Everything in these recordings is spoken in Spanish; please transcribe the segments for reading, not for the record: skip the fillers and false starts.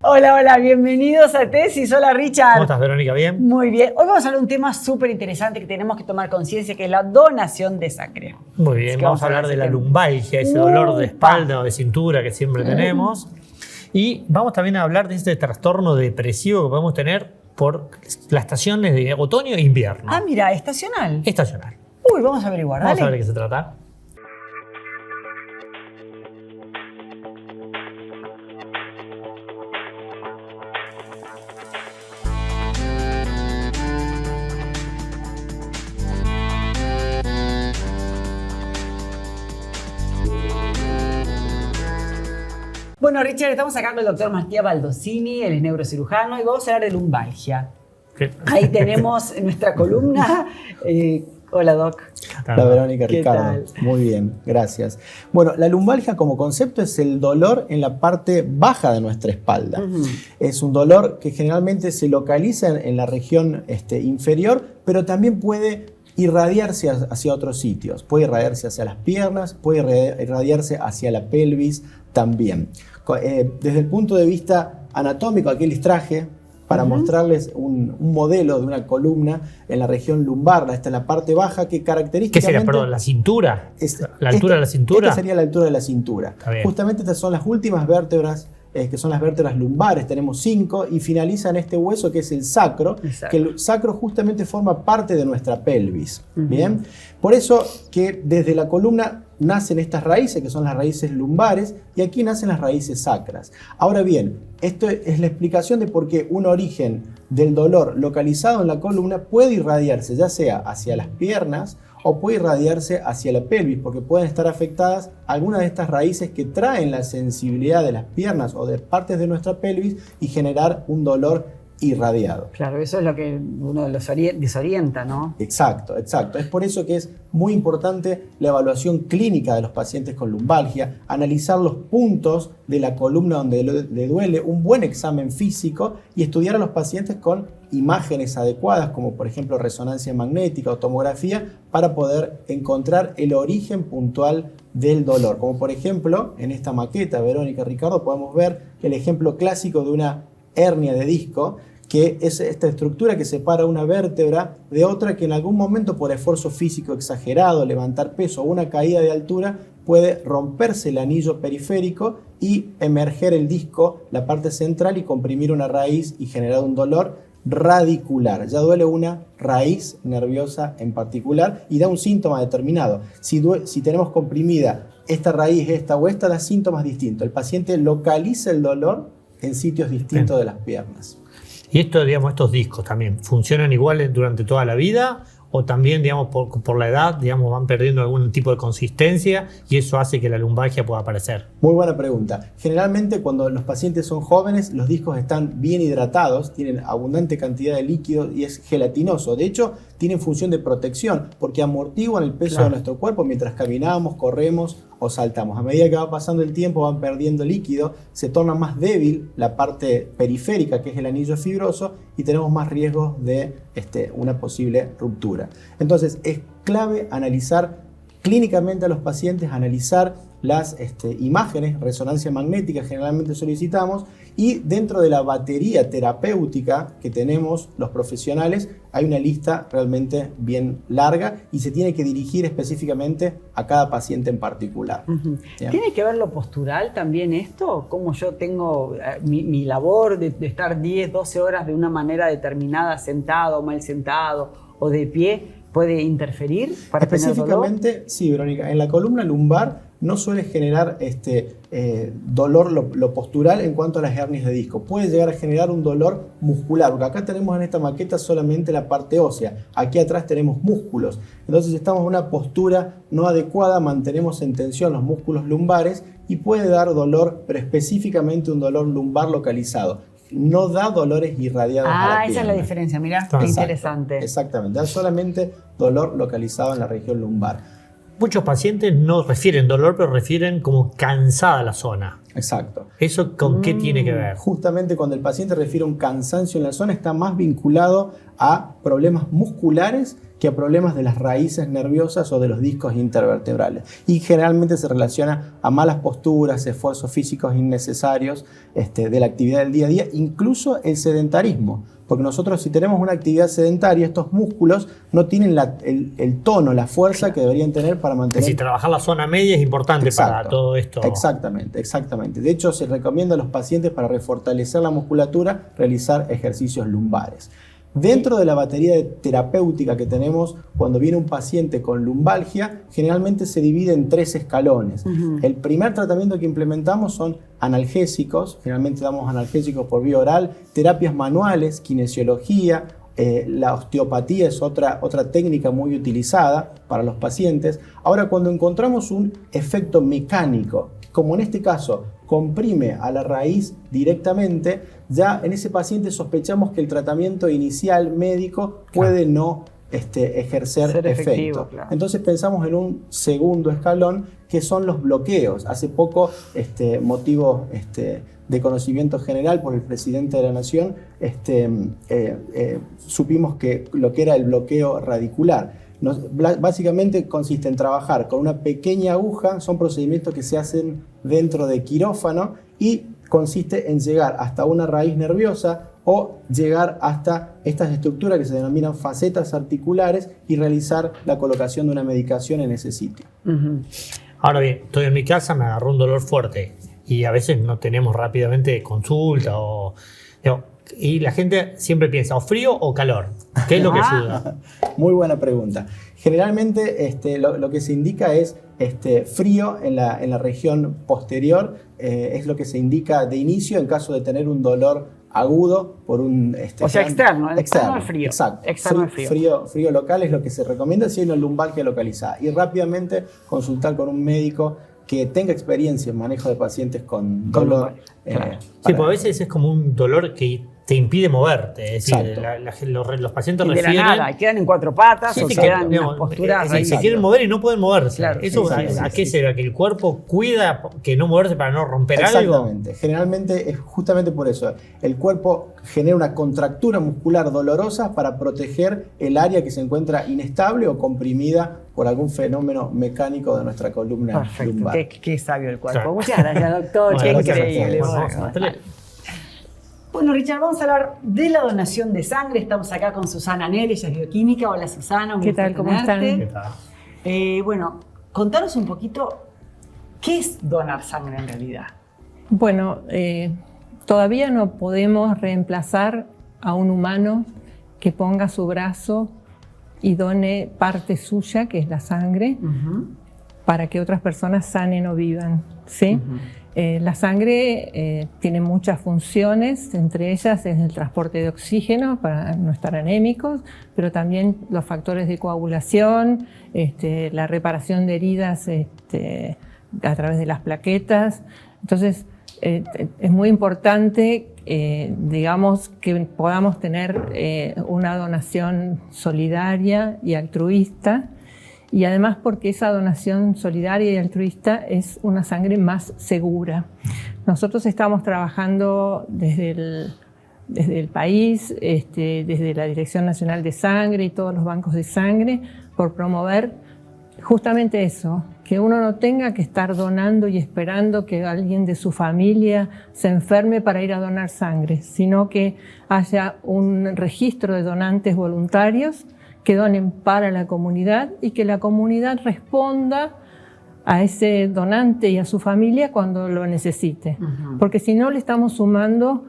Hola, hola, bienvenidos a Tesis. Hola, Richard. ¿Cómo estás, Verónica? ¿Bien? Muy bien. Hoy vamos a hablar de un tema súper interesante que tenemos que tomar conciencia, que es la donación de sangre. Muy bien, vamos a hablar de la lumbalgia, ese dolor de espalda o de cintura que siempre tenemos. Y vamos también a hablar de este trastorno depresivo que podemos tener por las estaciones de otoño e invierno. Ah, mira, estacional. Estacional. Uy, vamos a averiguar, Vamos dale. a ver de qué se trata. Bueno, Richard, estamos acá con el doctor Matías Baldosini, él es neurocirujano, y vamos a hablar de lumbalgia. ¿Qué? Ahí tenemos nuestra columna. Hola, Doc. Hola, Verónica, ¿Qué Ricardo. tal? Muy bien, gracias. Bueno, la lumbalgia como concepto es el dolor en la parte baja de nuestra espalda. Es un dolor que generalmente se localiza en la región inferior, pero también puede irradiarse hacia otros sitios. Puede irradiarse hacia las piernas, puede irradiarse hacia la pelvis también. Desde el punto de vista anatómico, aquí les traje para mostrarles un modelo de una columna en la región lumbar. Esta es la parte baja que característicamente... ¿Qué sería, perdón, la cintura? ¿La altura de la cintura? Esta sería la altura de la cintura. Justamente estas son las últimas vértebras, que son las vértebras lumbares. Tenemos 5 y finaliza en este hueso que es el sacro. Exacto. Que el sacro justamente forma parte de nuestra pelvis. ¿Bien? Por eso que desde la columna nacen estas raíces, que son las raíces lumbares, y aquí nacen las raíces sacras. Ahora bien, esto es la explicación de por qué un origen del dolor localizado en la columna puede irradiarse, ya sea hacia las piernas o puede irradiarse hacia la pelvis, porque pueden estar afectadas algunas de estas raíces que traen la sensibilidad de las piernas o de partes de nuestra pelvis y generar un dolor irradiado. Claro, eso es lo que uno los desorienta, ¿no? Exacto, exacto. Es por eso que es muy importante la evaluación clínica de los pacientes con lumbalgia, analizar los puntos de la columna donde le duele, un buen examen físico y estudiar a los pacientes con imágenes adecuadas, como por ejemplo resonancia magnética o tomografía, para poder encontrar el origen puntual del dolor. Como por ejemplo, en esta maqueta, Verónica, Ricardo, podemos ver el ejemplo clásico de una hernia de disco, que es esta estructura que separa una vértebra de otra, que en algún momento por esfuerzo físico exagerado, levantar peso o una caída de altura, puede romperse el anillo periférico y emerger el disco, la parte central, y comprimir una raíz y generar un dolor radicular. Ya duele una raíz nerviosa en particular y da un síntoma determinado. Si tenemos comprimida esta raíz, esta o esta, da síntomas distintos. El paciente localiza el dolor en sitios distintos de las piernas. Y esto, digamos, estos discos también, ¿funcionan igual durante toda la vida? ¿O también, digamos, por la edad, digamos, van perdiendo algún tipo de consistencia y eso hace que la lumbalgia pueda aparecer? Muy buena pregunta. Generalmente cuando los pacientes son jóvenes, los discos están bien hidratados, tienen abundante cantidad de líquido y es gelatinoso. De hecho, tienen función de protección porque amortiguan el peso de nuestro cuerpo mientras caminamos, corremos o saltamos. A medida que va pasando el tiempo van perdiendo líquido, se torna más débil la parte periférica, que es el anillo fibroso, y tenemos más riesgos de una posible ruptura. Entonces es clave analizar clínicamente a los pacientes, analizar las imágenes, resonancia magnética generalmente solicitamos, y dentro de la batería terapéutica que tenemos los profesionales hay una lista realmente bien larga y se tiene que dirigir específicamente a cada paciente en particular. ¿Tiene que ver lo postural también esto? ¿Cómo yo tengo mi labor de estar 10, 12 horas de una manera determinada, sentado, mal sentado o de pie, puede interferir para tener dolor? Específicamente, sí, Verónica, en la columna lumbar no suele generar dolor lo postural en cuanto a las hernias de disco. Puede llegar a generar un dolor muscular, porque acá tenemos en esta maqueta solamente la parte ósea. Aquí atrás tenemos músculos. Entonces, si estamos en una postura no adecuada, mantenemos en tensión los músculos lumbares y puede dar dolor, pero específicamente un dolor lumbar localizado. No da dolores irradiados a la pierna. Esa es la diferencia, mirá, qué interesante. Exactamente, da solamente dolor localizado en la región lumbar. Muchos pacientes no refieren dolor, pero refieren como cansada la zona. Exacto. ¿Eso con qué tiene que ver? Justamente cuando el paciente refiere a un cansancio en la zona, está más vinculado a problemas musculares que a problemas de las raíces nerviosas o de los discos intervertebrales. Y generalmente se relaciona a malas posturas, esfuerzos físicos innecesarios de la actividad del día a día, incluso el sedentarismo. Porque nosotros, si tenemos una actividad sedentaria, estos músculos no tienen el tono, la fuerza que deberían tener para mantener... Es decir, trabajar la zona media es importante. Exacto, para todo esto. Exactamente. De hecho, se recomienda a los pacientes para refortalecer la musculatura realizar ejercicios lumbares. Dentro de la batería terapéutica que tenemos, cuando viene un paciente con lumbalgia, generalmente se divide en 3 escalones. El primer tratamiento que implementamos son analgésicos, generalmente damos analgésicos por vía oral, terapias manuales, kinesiología, la osteopatía es otra técnica muy utilizada para los pacientes. Ahora, cuando encontramos un efecto mecánico, como en este caso, comprime a la raíz directamente, ya en ese paciente sospechamos que el tratamiento inicial médico puede no ejercer efecto. Claro. Entonces pensamos en un segundo escalón, que son los bloqueos. Hace poco, motivo de conocimiento general por el presidente de la Nación, supimos que lo que era el bloqueo radicular. Básicamente consiste en trabajar con una pequeña aguja, son procedimientos que se hacen dentro de quirófano y consiste en llegar hasta una raíz nerviosa o llegar hasta estas estructuras que se denominan facetas articulares y realizar la colocación de una medicación en ese sitio. Ahora bien, estoy en mi casa, me agarró un dolor fuerte y a veces no tenemos rápidamente consulta y la gente siempre piensa o frío o calor. ¿Qué es lo que ayuda? Muy buena pregunta. Generalmente lo que se indica es frío en la región posterior, es lo que se indica de inicio en caso de tener un dolor agudo por un... o sea, externo al frío. Exacto. Externo al frío. Frío local es lo que se recomienda si hay una lumbalgia localizada. Y rápidamente consultar con un médico que tenga experiencia en manejo de pacientes con dolor. Claro. Sí, porque a veces es como un dolor que te impide moverte. Es decir, los pacientes refieren... de la nada, quedan en 4 patas o quedan en una postura... se quieren mover y no pueden moverse. Claro, ¿Eso a qué se ve? ¿Que el cuerpo cuida que no moverse para no romper algo? Exactamente. Generalmente es justamente por eso. El cuerpo genera una contractura muscular dolorosa para proteger el área que se encuentra inestable o comprimida por algún fenómeno mecánico de nuestra columna lumbar. Qué sabio el cuerpo. Claro. Muchas gracias, doctor. Qué increíble. Bueno, Richard, vamos a hablar de la donación de sangre. Estamos acá con Susana Nel, ella es bioquímica. Hola, Susana. ¿Qué tal? ¿Cómo están? ¿Qué tal? Bueno, contanos un poquito, ¿qué es donar sangre en realidad? Bueno, todavía no podemos reemplazar a un humano que ponga su brazo y done parte suya, que es la sangre, para que otras personas sanen o vivan, ¿sí? La sangre tiene muchas funciones, entre ellas es el transporte de oxígeno para no estar anémicos, pero también los factores de coagulación, la reparación de heridas a través de las plaquetas. Entonces, es muy importante, digamos, que podamos tener una donación solidaria y altruista. Y además porque esa donación solidaria y altruista es una sangre más segura. Nosotros estamos trabajando desde el país, desde la Dirección Nacional de Sangre y todos los bancos de sangre, por promover justamente eso, que uno no tenga que estar donando y esperando que alguien de su familia se enferme para ir a donar sangre, sino que haya un registro de donantes voluntarios que donen para la comunidad y que la comunidad responda a ese donante y a su familia cuando lo necesite. Porque si no, le estamos sumando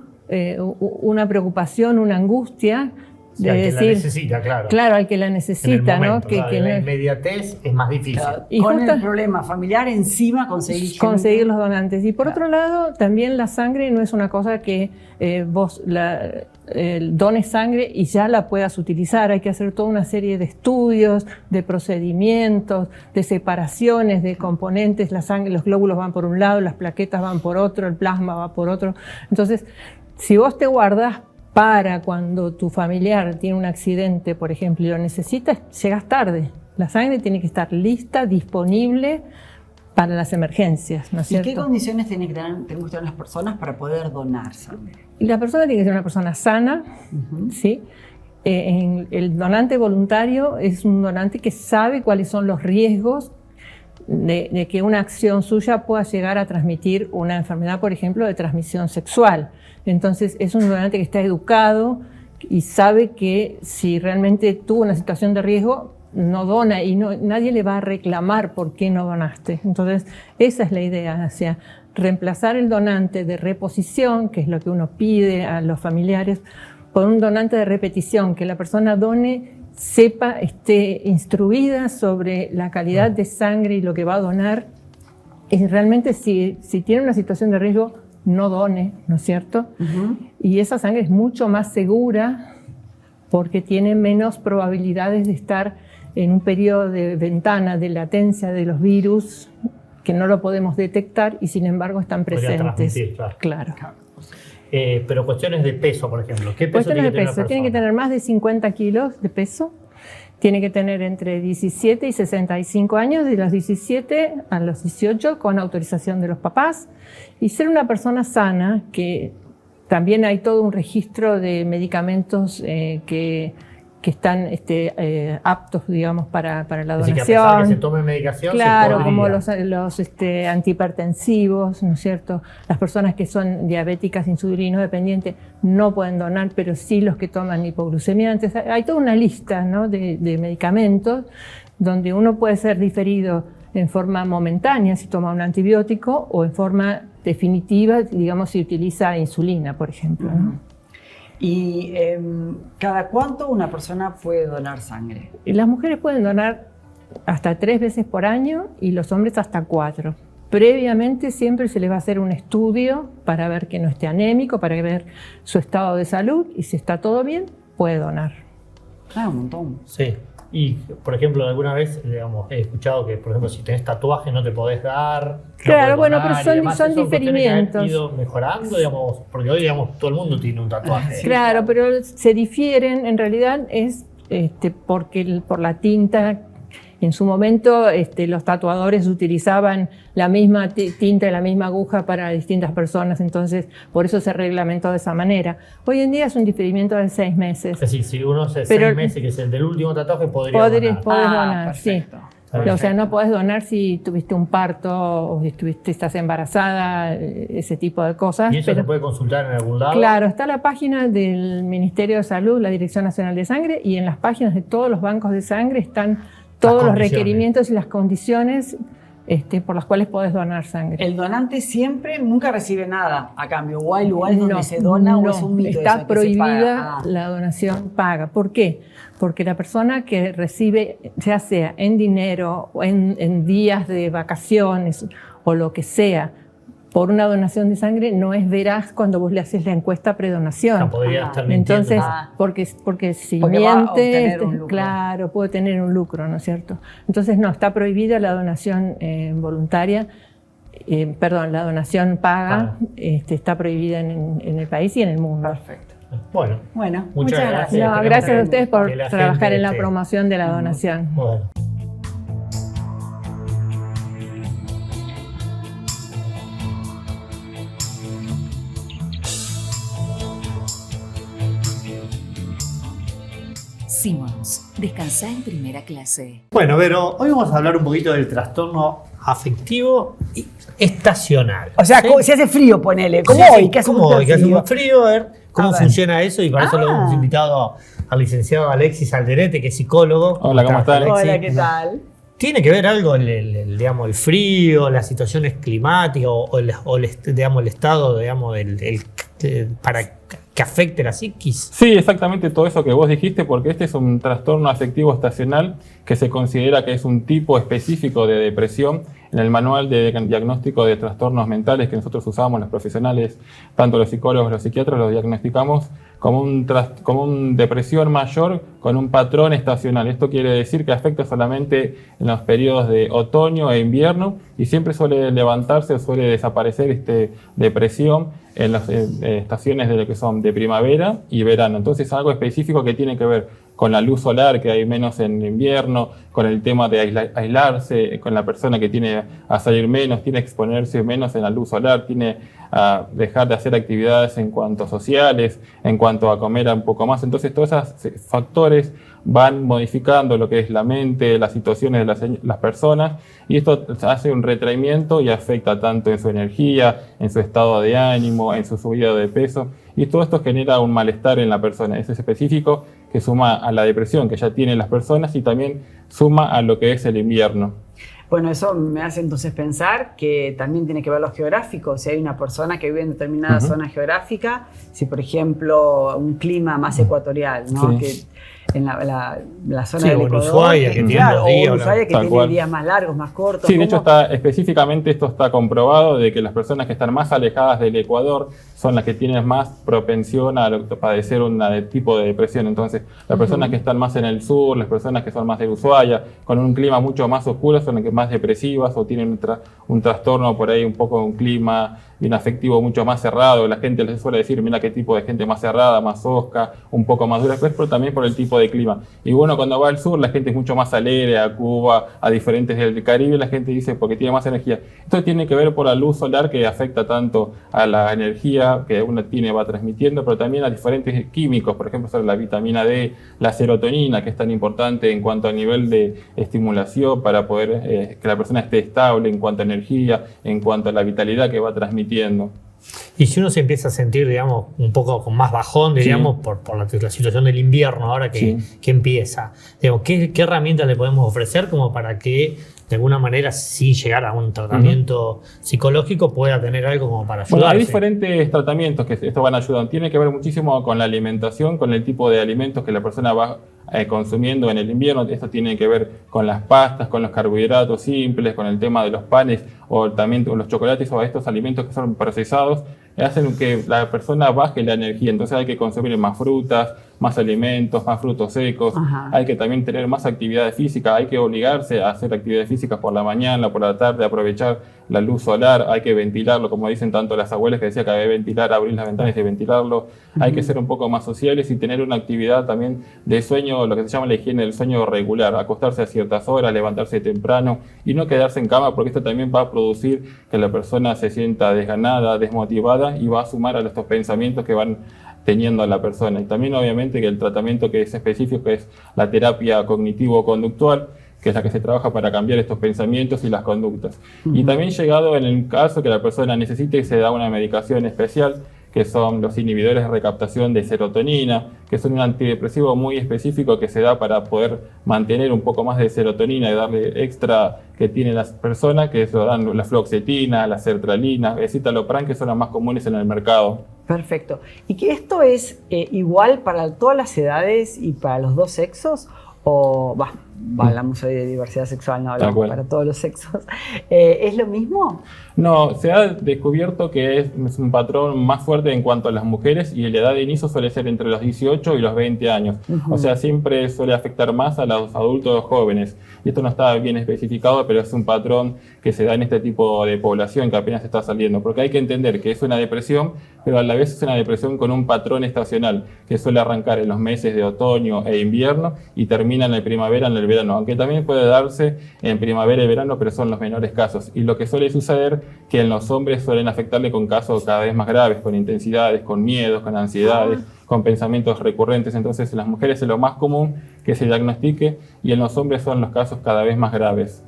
una preocupación, una angustia de decir, que la necesita, claro. Claro, al que la necesita, momento, ¿no? Que la inmediatez es más difícil. Claro. Y con el problema familiar encima conseguir los donantes. Y por otro lado, también la sangre no es una cosa que vos dones sangre y ya la puedas utilizar. Hay que hacer toda una serie de estudios, de procedimientos, de separaciones de componentes. La sangre, los glóbulos van por un lado, las plaquetas van por otro, el plasma va por otro. Entonces, si vos te guardás para cuando tu familiar tiene un accidente, por ejemplo, y lo necesitas, llegas tarde. La sangre tiene que estar lista, disponible para las emergencias, ¿no es ¿Y cierto? qué condiciones tenemos que tener las personas para poder donar sangre? Y la persona tiene que ser una persona sana, ¿sí? El donante voluntario es un donante que sabe cuáles son los riesgos de que una acción suya pueda llegar a transmitir una enfermedad, por ejemplo, de transmisión sexual. Entonces es un donante que está educado y sabe que si realmente tuvo una situación de riesgo, no dona y nadie le va a reclamar por qué no donaste. Entonces esa es la idea, o sea, reemplazar el donante de reposición, que es lo que uno pide a los familiares, por un donante de repetición, que la persona done, sepa, esté instruida sobre la calidad de sangre y lo que va a donar. Y realmente si tiene una situación de riesgo, no done, ¿no es cierto? Y esa sangre es mucho más segura porque tiene menos probabilidades de estar en un periodo de ventana de latencia de los virus que no lo podemos detectar y sin embargo están presentes. Claro. Pero cuestiones de peso, por ejemplo. ¿Qué peso tiene que tener una persona? Tiene que tener más de 50 kilos de peso. Tiene que tener entre 17 y 65 años, de los 17 a los 18, con autorización de los papás. Y ser una persona sana, que también hay todo un registro de medicamentos que están aptos, digamos, para la donación. Así que a pesar de que se tome medicación, claro, se como los antihipertensivos, ¿no es cierto? Las personas que son diabéticas, insulino dependientes, no pueden donar, pero sí los que toman hipoglucemia. Entonces, hay toda una lista, ¿no?, de medicamentos donde uno puede ser diferido en forma momentánea si toma un antibiótico o en forma definitiva, digamos, si utiliza insulina, por ejemplo, ¿no? ¿Y cada cuánto una persona puede donar sangre? Las mujeres pueden donar hasta 3 veces por año y los hombres hasta 4. Previamente siempre se les va a hacer un estudio para ver que no esté anémico, para ver su estado de salud y si está todo bien, puede donar. Claro, un montón. Sí. Y, por ejemplo, alguna vez, digamos, he escuchado que, por ejemplo, si tenés tatuaje no te podés dar. Claro, no bueno, donar, pero son diferimientos. Que han ido mejorando, digamos, porque hoy, digamos, todo el mundo tiene un tatuaje. Sí, claro, pero se difieren, en realidad es porque por la tinta. En su momento los tatuadores utilizaban la misma tinta y la misma aguja para distintas personas, entonces por eso se reglamentó de esa manera. Hoy en día es un diferimiento de 6 meses. Es decir, si uno hace 6 meses, que es el del último tatuaje, podés donar. Podés donar, perfecto. Sí. O sea, no podés donar si tuviste un parto o si estás embarazada, ese tipo de cosas. ¿Y eso se puede consultar en algún lado? Claro, está la página del Ministerio de Salud, la Dirección Nacional de Sangre, y en las páginas de todos los bancos de sangre están todos los requerimientos y las condiciones por las cuales podés donar sangre. El donante siempre nunca recibe nada a cambio, o hay lugares donde se dona o es un mito. Está prohibida la donación paga. ¿Por qué? Porque la persona que recibe, ya sea en dinero o en días de vacaciones o lo que sea, por una donación de sangre no es veraz cuando vos le haces la encuesta predonación. No podría estar mintiendo. Entonces, porque si miente, claro, puede tener un lucro, ¿no es cierto? Entonces, no, está prohibida la donación voluntaria, la donación paga, está prohibida en el país y en el mundo. Perfecto. Bueno, muchas gracias. No, gracias a ustedes por trabajar en la promoción de la donación. Bueno. Simons, descansá en primera clase. Bueno, pero hoy vamos a hablar un poquito del trastorno afectivo y estacional. O sea, ¿sí? Si hace frío, ponele. Como hoy, que hace mucho frío. A ver cómo funciona eso, y para eso lo hemos invitado al licenciado Alexis Alderete, que es psicólogo. Hola, ¿cómo estás, Alexis? Hola, ¿qué tal? ¿Tiene que ver algo el frío, las situaciones climáticas o el estado, para que afecte la psiquis? Sí, exactamente todo eso que vos dijiste, porque este es un trastorno afectivo estacional que se considera que es un tipo específico de depresión. En el manual de diagnóstico de trastornos mentales que nosotros usamos, los profesionales, tanto los psicólogos, los psiquiatras, los diagnosticamos como una depresión mayor con un patrón estacional. Esto quiere decir que afecta solamente en los periodos de otoño e invierno y siempre suele levantarse o suele desaparecer depresión en las estaciones de lo que son de primavera y verano. Entonces es algo específico que tiene que ver con la luz solar, que hay menos en invierno, con el tema de aislarse, con la persona que tiene a salir menos, tiene a exponerse menos en la luz solar, tiene a dejar de hacer actividades en cuanto sociales, en cuanto a comer un poco más. Entonces todos esos factores van modificando lo que es la mente, las situaciones de las personas, y esto hace un retraimiento y afecta tanto en su energía, en su estado de ánimo, en su subida de peso, y todo esto genera un malestar en la persona. Eso es específico, que suma a la depresión que ya tienen las personas y también suma a lo que es el invierno. Bueno, eso me hace entonces pensar que también tiene que ver lo geográfico. Si hay una persona que vive en determinada zona geográfica, si por ejemplo un clima más ecuatorial, ¿no? Sí. Que en la zona del Ecuador, Ushuaia, que tiene claro, los días, o Ushuaia, que tal tiene cual. días más largos, más cortos. Sí, de hecho ¿cómo? específicamente esto está comprobado de que las personas que están más alejadas del Ecuador son las que tienen más propensión a padecer un tipo de depresión. Entonces, las personas que están más en el sur, las personas que son más de Ushuaia, con un clima mucho más oscuro, son las que más depresivas o tienen un trastorno por ahí, un poco un clima y un afectivo mucho más cerrado. La gente les suele decir, mira qué tipo de gente más cerrada, más hosca, un poco más dura, pero también por el tipo de clima. Y bueno, cuando va al sur, la gente es mucho más alegre, a Cuba, a diferentes del Caribe, la gente dice porque tiene más energía. Esto tiene que ver por la luz solar que afecta tanto a la energía que uno tiene, va transmitiendo, pero también a diferentes químicos, por ejemplo, sobre la vitamina D, la serotonina, que es tan importante en cuanto a nivel de estimulación para poder que la persona esté estable en cuanto a energía, en cuanto a la vitalidad que va transmitiendo. Y si uno se empieza a sentir, digamos, un poco con más bajón, digamos, por la situación del invierno ahora que empieza, digamos, ¿qué herramientas le podemos ofrecer como para que de alguna manera, sin llegar a un tratamiento psicológico, pueda tener algo como para ayudarse? Bueno, hay diferentes tratamientos que esto van ayudando. Tiene que ver muchísimo con la alimentación, con el tipo de alimentos que la persona va consumiendo en el invierno. Esto tiene que ver con las pastas, con los carbohidratos simples, con el tema de los panes o también con los chocolates o estos alimentos que son procesados, hacen que la persona baje la energía. Entonces hay que consumir más frutas, más alimentos, más frutos secos. Hay que también tener más actividad física. Hay que obligarse a hacer actividades físicas por la mañana, por la tarde, aprovechar la luz solar. Hay que ventilarlo, como dicen tanto las abuelas que decían que había que ventilar, abrir las ventanas y ventilarlo. Hay que ser un poco más sociales y tener una actividad también de sueño, lo que se llama la higiene del sueño regular. Acostarse a ciertas horas, levantarse temprano y no quedarse en cama, porque esto también va a producir que la persona se sienta desganada, desmotivada y va a sumar a estos pensamientos que van teniendo a la persona. Y también obviamente que el tratamiento que es específico es la terapia cognitivo-conductual, que es la que se trabaja para cambiar estos pensamientos y las conductas. Y también llegado en el caso que la persona necesite, se da una medicación especial, que son los inhibidores de recaptación de serotonina, que son un antidepresivo muy específico que se da para poder mantener un poco más de serotonina y darle extra que tienen las personas, que eso dan la fluoxetina, la sertralina, el citalopram, que son las más comunes en el mercado. Perfecto. ¿Y que esto es igual para todas las edades y para los dos sexos? ¿O hablamos hoy de diversidad sexual, no hablamos para todos los sexos? ¿Es lo mismo? No, se ha descubierto que es un patrón más fuerte en cuanto a las mujeres y la edad de inicio suele ser entre los 18 y los 20 años. O sea, siempre suele afectar más a los adultos jóvenes. Y esto no está bien especificado, pero es un patrón que se da en este tipo de población que apenas está saliendo. Porque hay que entender que es una depresión, pero a la vez es una depresión con un patrón estacional que suele arrancar en los meses de otoño e invierno y termina en la primavera, en el verano. Aunque también puede darse en primavera y verano, pero son los menores casos. Y lo que suele suceder que en los hombres suelen afectarle con casos cada vez más graves, con intensidades, con miedos, con ansiedades, con pensamientos recurrentes. Entonces en las mujeres es lo más común que se diagnostique y en los hombres son los casos cada vez más graves.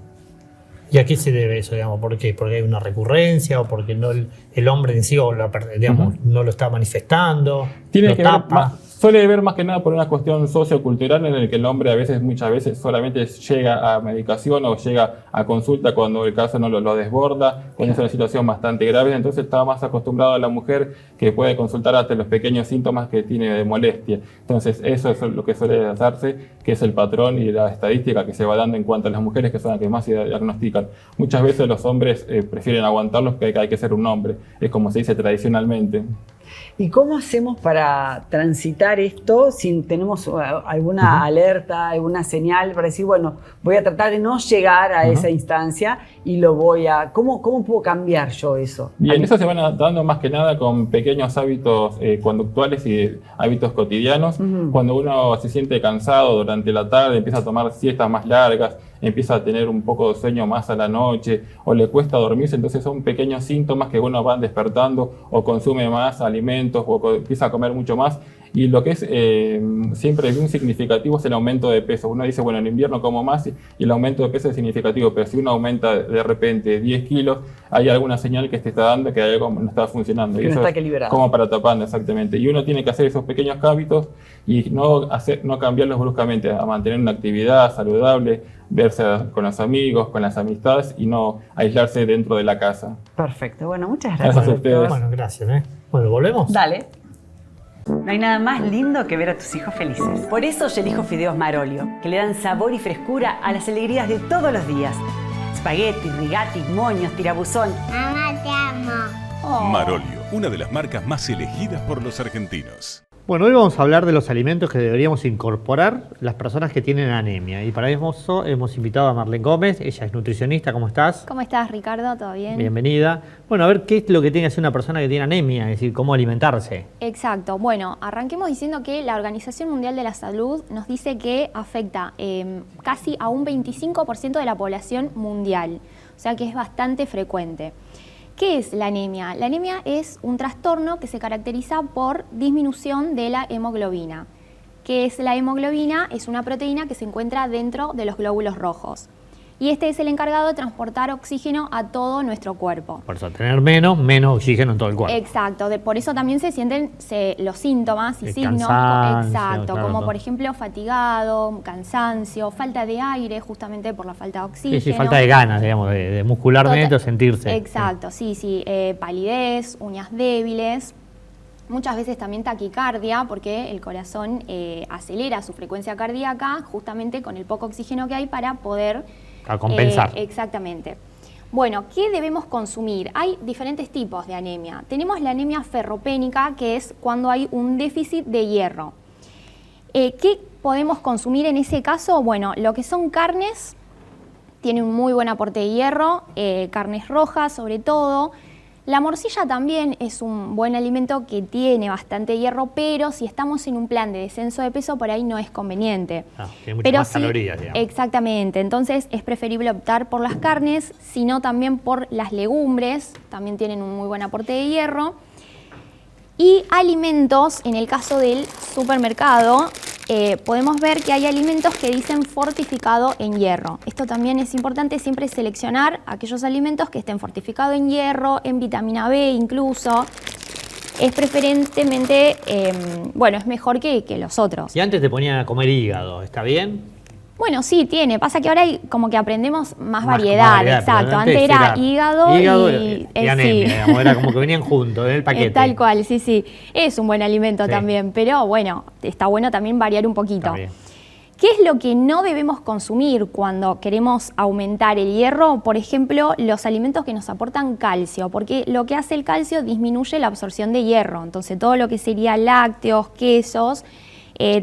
¿Y a qué se debe eso, digamos? ¿Por qué? ¿Porque hay una recurrencia o porque no el hombre en sí, o digamos, no lo está manifestando, lo tapa? Suele ver más que nada por una cuestión sociocultural en el que el hombre muchas veces solamente llega a medicación o llega a consulta cuando el caso no lo desborda, cuando es una situación bastante grave. Entonces está más acostumbrado a la mujer que puede consultar hasta los pequeños síntomas que tiene de molestia. Entonces eso es lo que suele darse, que es el patrón y la estadística que se va dando en cuanto a las mujeres, que son las que más se diagnostican. Muchas veces los hombres prefieren aguantarlos, que hay que ser un hombre. Es como se dice tradicionalmente. ¿Y cómo hacemos para transitar esto si tenemos alguna alerta, alguna señal para decir, bueno, voy a tratar de no llegar a esa instancia y lo voy a... ¿Cómo puedo cambiar yo eso? Bien, eso se van dando más que nada con pequeños hábitos conductuales y hábitos cotidianos. Cuando uno se siente cansado durante la tarde, empieza a tomar siestas más largas, empieza a tener un poco de sueño más a la noche o le cuesta dormirse, entonces son pequeños síntomas que uno va despertando o consume más alimentos o empieza a comer mucho más. Y lo que es siempre bien significativo es el aumento de peso. Uno dice, bueno, en invierno como más y el aumento de peso es significativo, pero si uno aumenta de repente 10 kilos, hay alguna señal que te está dando que algo no está funcionando. Que y no eso está es equilibrado. como para tapando, exactamente. Y uno tiene que hacer esos pequeños hábitos y no cambiarlos bruscamente, a mantener una actividad saludable, verse con los amigos, con las amistades y no aislarse dentro de la casa. Perfecto. Bueno, muchas Gracias gracias. a ustedes. Bueno, gracias. Bueno, ¿volvemos? Dale. No hay nada más lindo que ver a tus hijos felices. Por eso yo elijo fideos Marolio, que le dan sabor y frescura a las alegrías de todos los días. Spaghetti, rigati, moños, tirabuzón. Mamá, te amo. Marolio, una de las marcas más elegidas por los argentinos. Bueno, hoy vamos a hablar de los alimentos que deberíamos incorporar las personas que tienen anemia. Y para eso hemos invitado a Marlene Gómez, ella es nutricionista. ¿Cómo estás? ¿Cómo estás, Ricardo? ¿Todo bien? Bienvenida. Bueno, a ver qué es lo que tiene que hacer una persona que tiene anemia, es decir, cómo alimentarse. Exacto. Bueno, arranquemos diciendo que la Organización Mundial de la Salud nos dice que afecta casi a un 25% de la población mundial. O sea que es bastante frecuente. ¿Qué es la anemia? La anemia es un trastorno que se caracteriza por disminución de la hemoglobina. ¿Qué es la hemoglobina? Es una proteína que se encuentra dentro de los glóbulos rojos. Y este es el encargado de transportar oxígeno a todo nuestro cuerpo. Por eso, tener menos oxígeno en todo el cuerpo. Exacto, por eso también se sienten los síntomas y El signos. cansancio, Exacto, claro, como todo. por ejemplo fatigado, cansancio, falta de aire justamente por la falta de oxígeno. Sí, falta de ganas, digamos, de muscularmente o sentirse. Exacto, sí, palidez, uñas débiles. Muchas veces también taquicardia, porque el corazón acelera su frecuencia cardíaca justamente con el poco oxígeno que hay para poder... A compensar. Exactamente. Bueno, ¿qué debemos consumir? Hay diferentes tipos de anemia. Tenemos la anemia ferropénica, que es cuando hay un déficit de hierro. ¿Qué podemos consumir en ese caso? Bueno, lo que son carnes, tiene un muy buen aporte de hierro, carnes rojas sobre todo. La morcilla también es un buen alimento que tiene bastante hierro, pero si estamos en un plan de descenso de peso, por ahí no es conveniente. Tiene muchas más calorías, digamos. Exactamente, entonces es preferible optar por las carnes, sino también por las legumbres, también tienen un muy buen aporte de hierro. Y alimentos, en el caso del supermercado, podemos ver que hay alimentos que dicen fortificado en hierro. Esto también es importante, siempre seleccionar aquellos alimentos que estén fortificados en hierro, en vitamina B incluso. Es preferentemente, es mejor que los otros. Y antes te ponían a comer hígado, ¿está bien? Bueno, sí, tiene. Pasa que ahora hay como que aprendemos más Más variedad, exacto. Antes era hígado y anemia, sí. digamos, era como que venían juntos en el paquete. Tal cual, sí. Es un buen alimento también, pero bueno, está bueno también variar un poquito. ¿Qué es lo que no debemos consumir cuando queremos aumentar el hierro? Por ejemplo, los alimentos que nos aportan calcio, porque lo que hace el calcio disminuye la absorción de hierro. Entonces, todo lo que sería lácteos, quesos,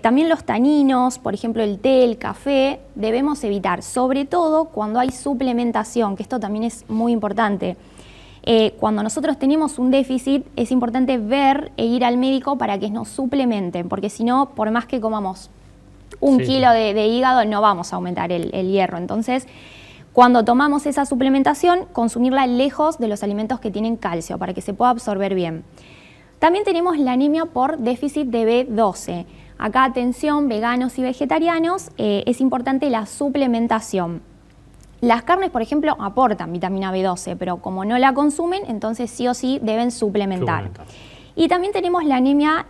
también los taninos, por ejemplo el té, el café, debemos evitar, sobre todo cuando hay suplementación, que esto también es muy importante. Cuando nosotros tenemos un déficit, es importante ver e ir al médico para que nos suplementen, porque si no, por más que comamos un kilo de hígado, no vamos a aumentar el hierro. Entonces, cuando tomamos esa suplementación, consumirla lejos de los alimentos que tienen calcio, para que se pueda absorber bien. También tenemos la anemia por déficit de B12. Acá, atención, veganos y vegetarianos, es importante la suplementación. Las carnes, por ejemplo, aportan vitamina B12, pero como no la consumen, entonces sí o sí deben suplementar. Y también tenemos la anemia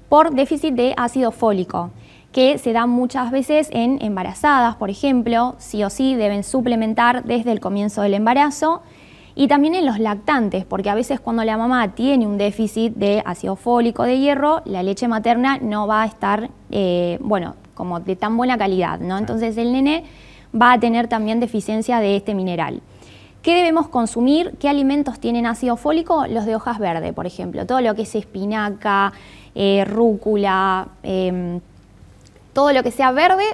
por déficit de ácido fólico, que se da muchas veces en embarazadas, por ejemplo, sí o sí deben suplementar desde el comienzo del embarazo. Y también en los lactantes, porque a veces cuando la mamá tiene un déficit de ácido fólico, de hierro, la leche materna no va a estar, como de tan buena calidad, ¿no? Entonces el nene va a tener también deficiencia de este mineral. ¿Qué debemos consumir? ¿Qué alimentos tienen ácido fólico? Los de hojas verdes, por ejemplo. Todo lo que es espinaca, rúcula, todo lo que sea verde,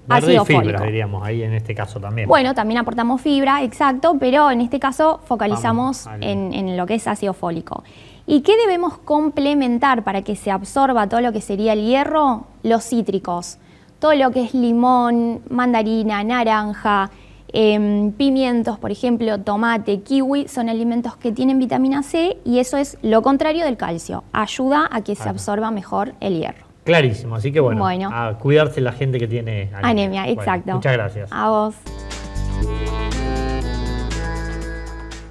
ácido y fibra, fólico. diríamos, ahí en este caso también. Bueno, también aportamos fibra, exacto, pero en este caso focalizamos Vamos en lo que es ácido fólico. ¿Y qué debemos complementar para que se absorba todo lo que sería el hierro? Los cítricos. Todo lo que es limón, mandarina, naranja, pimientos, por ejemplo, tomate, kiwi, son alimentos que tienen vitamina C y eso es lo contrario del calcio. Ayuda a que se absorba mejor el hierro. Clarísimo, así que bueno, Bueno. a cuidarse la gente que tiene Anemia, Bueno, exacto. muchas gracias. A vos.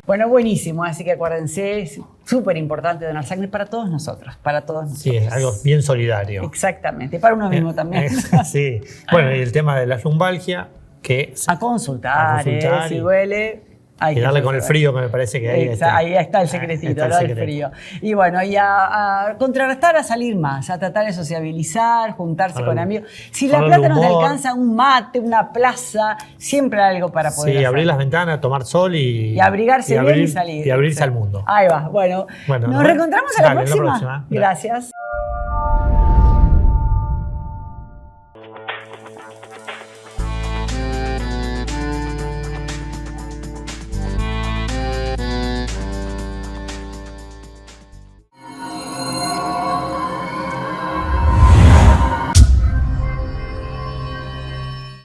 Bueno, buenísimo, así que acuérdense, es súper importante donar sangre para todos nosotros, para todos nosotros. Sí, es algo bien solidario. Exactamente, para uno mismo también. Sí, bueno, y el tema de la lumbalgia, que A consultar, si duele. Hay que darle con el hacer. frío, que me parece que ahí Ahí está el secretito, está el ¿no? El secreto. frío. Y bueno, y a contrarrestar, a salir más, a tratar de sociabilizar, juntarse con amigos. Si la con el plata nos humor. alcanza, un mate, una plaza, siempre hay algo para poder Sí, hacer. abrir las ventanas, tomar sol y abrigarse bien y abrir- salir. Y abrirse al mundo. Ahí va. Bueno, Bueno, nos reencontramos a la dale, próxima. próxima. Gracias.